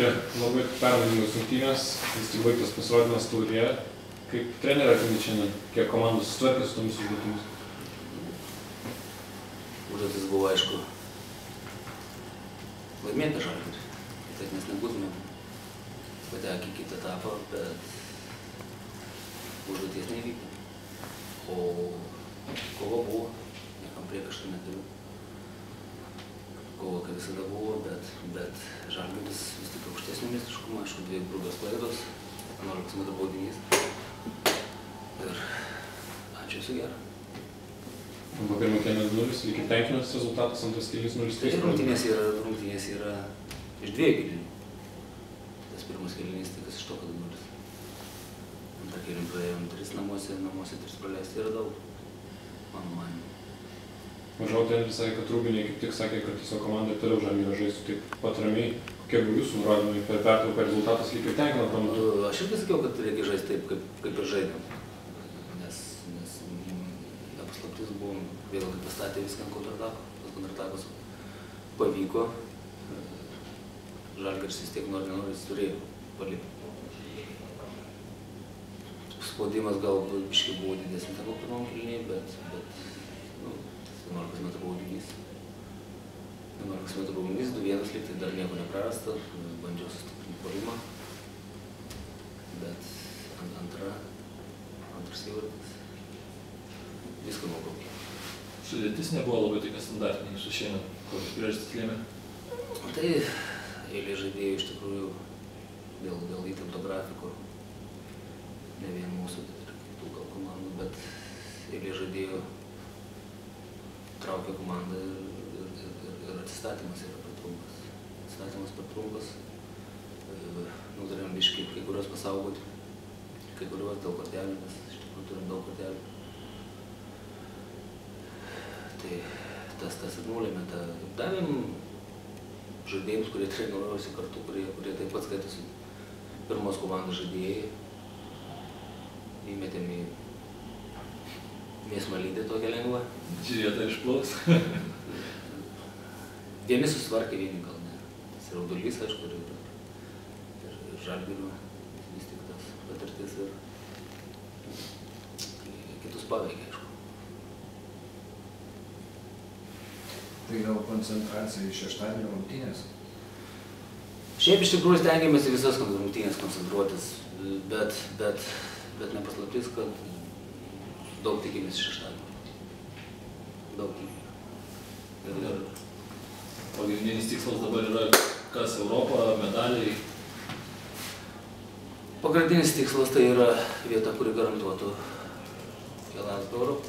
Labai permainingos rungtynės, vis tik baigtas pasirodymas Taurėje. Kaip trenerio akimis šiandien, kiek komandos susitvarkė su tomis užduotimis? Užduotis buvo, aišku, laimėti Žalgirį. Kitaip mes nebūtume patekę į kitą etapą, bet užduoties nevyko. O kova buvo, niekam priekaištų neturiu. Kova, kaip visada buvo, bet Žalgiris vis tik aukštesnį meistriškumą, aišku, 2 grubios klaidos, 11 metrų baudinys. Ir ačiū, viso gero. Po pirmo kėlinio 0, lygiai tenkinas rezultatas, antras kėlinys 0-3. Tai rungtynės yra iš 2 kėlinių. Tas pirmas kėlinys, tai kas iš to, kad 0. Antrą kėlinį praėjom 3 namuose 3 praleisti yra daug, mano manimu. Mažiau treneris sakė, kad Rūbinė kaip tik sakė, kad tiesiog komanda toliau Žalgirio žaistų taip pat ramiai. Kokie buvo jūsų nurodymai per pertrauką, rezultatas lygiai tenkina tuo metu? Aš irgi sakiau, kad reikia žaisti taip, kaip ir žaidėm. Nes nepaslaptis buvom, vėl pastatė viską ant kontratakų. Tas kontratakas pavyko. Žalgiris vis tiek nori, jis turėjo palipti. Spaudimas gal biškai buvo didesnis negu pirmam kėlinyje, bet 11 metrų baudinys. 11 metrų baudinys, 2-1 lygtai dar nieko neprarasta, bandžiau sustiprinti puolimą, bet antras įvartis viską nubraukė. Sudėtis nebuvo labai tokia standartinė jūsų šiandien, kokios priežastys lėmė? Tai eilė žaidėjų iš tikrųjų dėl įtempto grafiko, ne vien mūsų, bet ir kitų gal komandų, bet eilė žaidėjų traukia komandą ir atsistatymas yra per trumpas. Atsistatymas per trumpas. Nutarėm biškai kai kurios pasaugoti, kai kurios dėl kortelių, nes iš tikrųjų turim daug kortelių. Tai tas ir nulėmė. Davėm žaidėjams, kurie treniruojasi kartu, kurie taip pat skaitosi pirmos komandos žaidėjai. Įmetėm į mėsmalytę tokią lengvą. Ši vieta išplauks. Vieni susitvarkė, vieni gal ne. Tas ir Raudulys, aišku, ir Žalgirio vis tik tas patirtis ir kitus paveikė, aišku. Tai gal koncentracija į šeštadienio rungtynės? Šiaip iš tikrųjų stengiamės į visas rungtynės koncentruotis, bet nepaslaptis, kad daug tikimės šeštadienį. Daug tikimės. Pagrindinis tikslas dabar yra kas Europa, medaliai? Pagrindinis tikslas tai yra vieta, kuri garantuotų kelialapį į Europą.